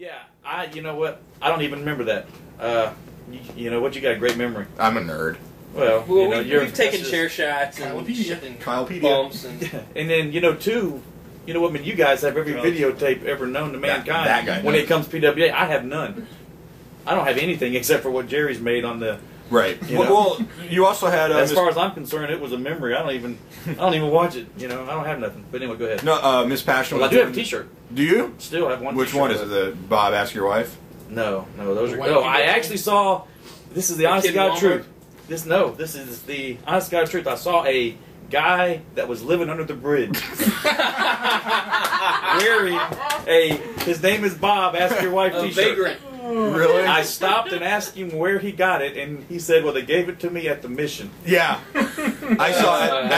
Yeah, you know what? I don't even remember that. You know what? You got a great memory. I'm a nerd. Well, you know, we've taken chair shots and Kylepedia. bumps. And then, you know, too, you know what, I mean, you guys have every videotape ever known to mankind. That guy when knows. it comes to PWA, I have none. I don't have anything except for what Jerry's made on the... Right. You know? Well, you also had... as far as I'm concerned, it was a memory. I don't even watch it. You know, I don't have nothing. But anyway, go ahead. No, Miss Passion... Well, I do have a T-shirt. Do you? Still have one. Which T-shirt one is it? The Bob Ask Your Wife? No, those are... No, I actually saw... This is the honest to God truth. This is the honest to God truth. I saw a guy that was living under the bridge wearing his name is Bob, Ask Your Wife T-shirt. Vagrant. Really? I stopped and asked him where he got it, and he said, well, they gave it to me at the mission. Yeah. I saw it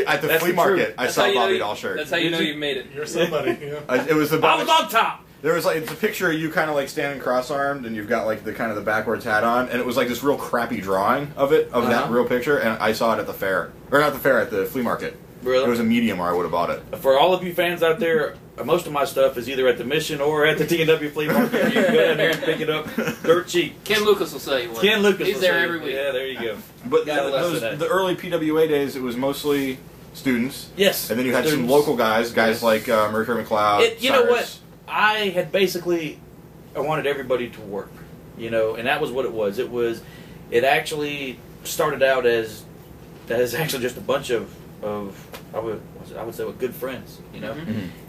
at the flea market. I saw Bobby Doll shirt. That's how you know you made it. You're somebody. Yeah. It was the I was on top! There was it's a picture of you kind of like standing cross-armed, and you've got like the kind of the backwards hat on, and it was like this real crappy drawing of that real picture, and I saw it at the fair, or not the fair, at the flea market. Really? It was a medium, or I would have bought it. For all of you fans out there, most of my stuff is either at the mission or at the TNW flea market. You can go down there and pick it up dirt cheap. Ken Lucas will sell you one. Ken Lucas He's will there sell you. every week. Yeah, there you go. But that. the early PWA days, it was mostly students. Yes. And then you had some local guys like Mercury McLeod. You know what? I had basically, I wanted everybody to work, you know, and that was what it was. It actually started out as actually just a bunch of I would say good friends, you know,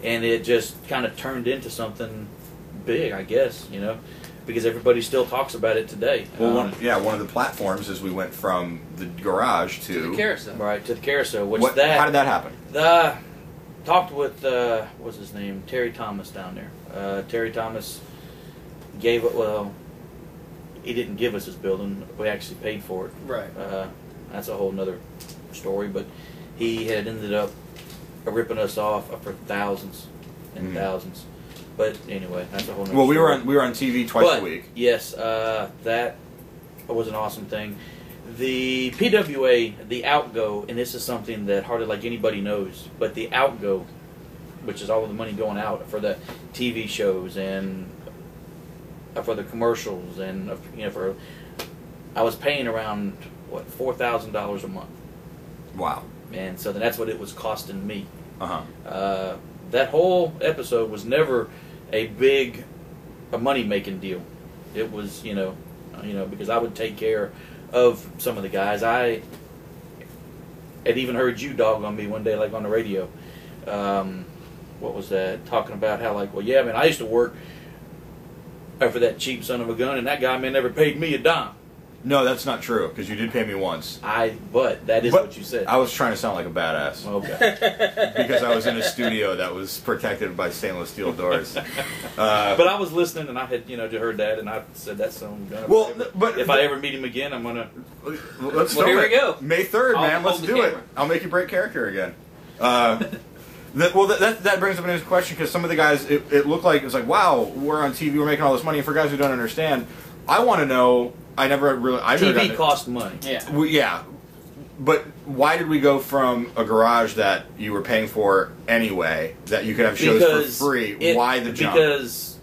and it just kind of turned into something big, I guess, you know, because everybody still talks about it today. Well, one of the platforms is we went from the garage to the carousel, right, to the carousel. How did that happen? Talked with what's his name, Terry Thomas down there. Terry Thomas gave it. Well, he didn't give us his building. We actually paid for it. Right. That's a whole nother story. But he had ended up ripping us off for thousands and thousands. But anyway, that's a whole nother story. Well, we were on TV twice a week. Yes, that was an awesome thing. The PWA, the outgo, and this is something that hardly like anybody knows, but the outgo, which is all of the money going out for the TV shows and for the commercials and I was paying around $4,000 a month. Wow. And so that's what it was costing me. That whole episode was never a money making deal. It was because I would take care of some of the guys. I had even heard you dog on me one day, like on the radio. What was that? Talking about how, like, well, yeah, man, I used to work for that cheap son of a gun, and that guy, man, never paid me a dime. No, that's not true, because you did pay me once. But that is what you said. I was trying to sound like a badass. Okay. Because I was in a studio that was protected by stainless steel doors. But I was listening, and I had, heard that, and I said, that's some gun. Well, but if I ever meet him again, I'm gonna. Let's here we go. May 3rd, man. Let's do it. I'll make you break character again. That brings up an interesting question, because some of the guys, it looked like, it was like, wow, we're on TV, we're making all this money. And for guys who don't understand, I want to know. TV cost money. Yeah. But why did we go from a garage that you were paying for anyway, that you could have shows for free? Why the jump? Because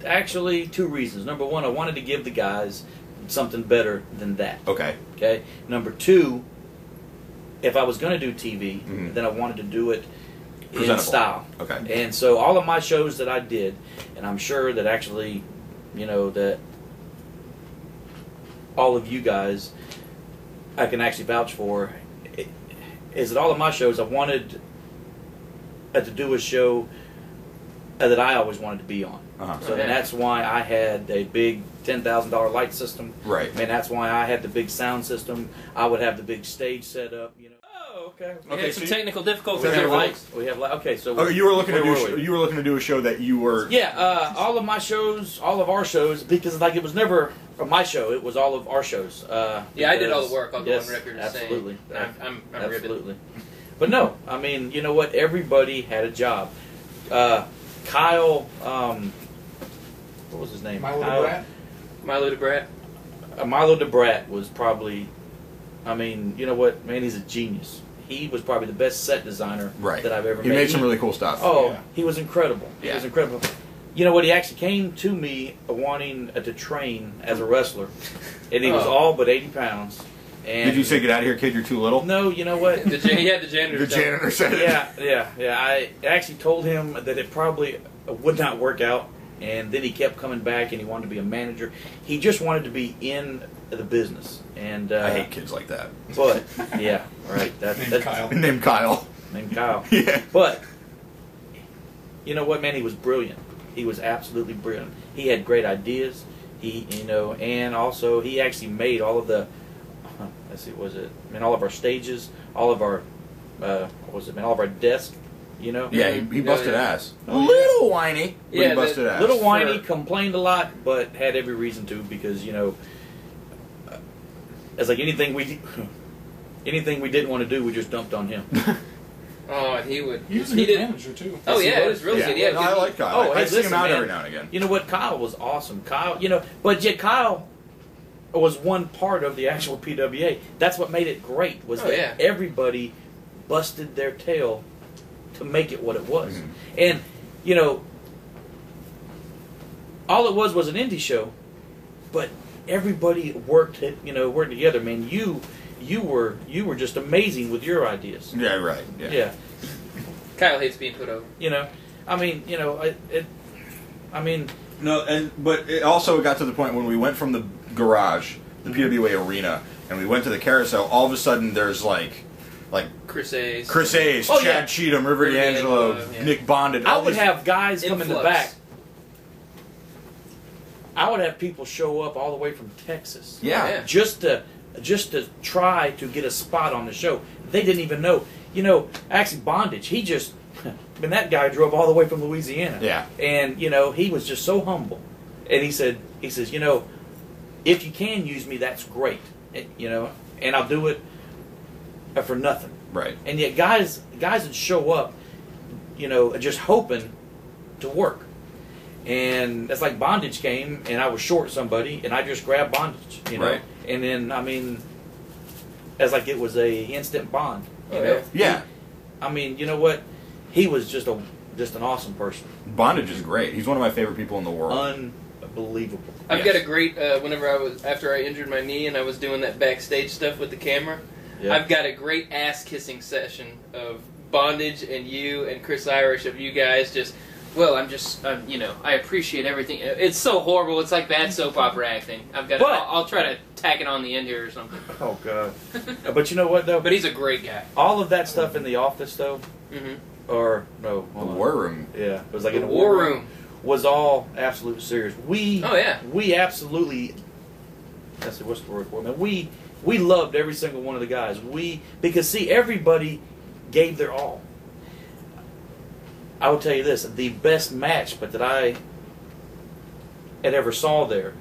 actually, two reasons. Number one, I wanted to give the guys something better than that. Okay. Number two, if I was going to do TV, then I wanted to do it in style. Okay. And so all of my shows that I did, and I'm sure that actually, that all of you guys I can actually vouch for, is that all of my shows I wanted to do a show that I always wanted to be on. So that's why I had a big $10,000 light system. Right. And that's why I had the big sound system. I would have the big stage set up. We had some technical difficulties We with have lights. We have okay. So you were looking to do a show that you were. Yeah. All of my shows, all of our shows, because like it was never my show. It was all of our shows. I did all the work. I'll go on record and absolutely. say I'm absolutely. But no, I mean, you know what? Everybody had a job. Kyle, what was his name? Milo DeBrat. Milo DeBrat was probably. I mean, you know what, man? He's a genius. He was probably the best set designer that I've ever met. He made some really cool stuff. He was incredible. He was incredible. You know what? He actually came to me wanting to train as a wrestler, and he was all but 80 pounds. And did you say, "Get out of here, kid, you're too little"? No, you know what? He had the janitor. The janitor said it. Yeah. I actually told him that it probably would not work out, and then he kept coming back, and he wanted to be a manager. He just wanted to be in the business, and I hate kids like that. But yeah, right. That's Kyle. Named Kyle. Named Kyle. Yeah. But you know what, man? He was brilliant. He was absolutely brilliant. He had great ideas. And also he actually made all of the. Let's see, all of our stages, all of our, all of our desks, Yeah, he busted ass. Oh, little whiny, but yeah, he busted ass. Little whiny, complained a lot, but had every reason to, because, it's like anything we didn't want to do, we just dumped on him. Oh, and he would. He was a good manager, too. Oh, yeah, it was really good. Yeah, I like Kyle. I see him out every now and again. You know what? Kyle was awesome. Kyle, but yet Kyle was one part of the actual PWA. That's what made it great, was that everybody busted their tail to make it what it was. Mm-hmm. And, all it was an indie show, but everybody worked together, man. You were just amazing with your ideas. Yeah, right. Yeah. Kyle hates being put over. But it also got to the point when we went from the garage, the PWA arena, and we went to the carousel. All of a sudden, there's like Chris Ace, Chad Cheatham, River D'Angelo, Nick Bonded. I would have guys come in the back. I would have people show up all the way from Texas. Yeah. Just to try to get a spot on the show. They didn't even know. Actually, Bondage, that guy drove all the way from Louisiana. Yeah. And, he was just so humble. And he says, if you can use me, that's great. And I'll do it for nothing. Right. And yet guys would show up, just hoping to work. And it's like Bondage came, and I was short somebody, and I just grabbed Bondage, Right. And then, it's like it was a instant bond, Yeah. You know what? He was just an awesome person. Bondage is great. He's one of my favorite people in the world. Unbelievable. I've got a great, after I injured my knee and I was doing that backstage stuff with the camera, I've got a great ass-kissing session of Bondage and you and Chris Irish, of you guys just, I appreciate everything. It's so horrible. It's like bad soap opera acting. I'll try to tack it on the end here or something. Oh, God. But you know what, though? But he's a great guy. All of that stuff in the office, though, The war room. Yeah. It was like in the the war room. Was all absolute serious. We absolutely, what's the word for it, man? We loved every single one of the guys. Because everybody gave their all. I will tell you this, the best match that I had ever saw there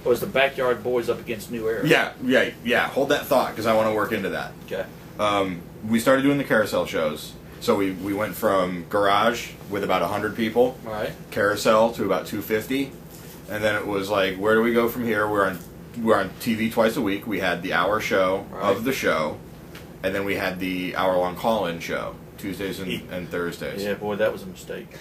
was the Backyard Boys up against New Era. Yeah. Hold that thought, because I want to work into that. Okay. We started doing the carousel shows. So we went from garage with about 100 people, right, carousel to about 250, and then it was like, where do we go from here? We're on TV twice a week. We had the hour show of the show, and then we had the hour-long call-in show Tuesdays and Thursdays. Yeah, boy, that was a mistake.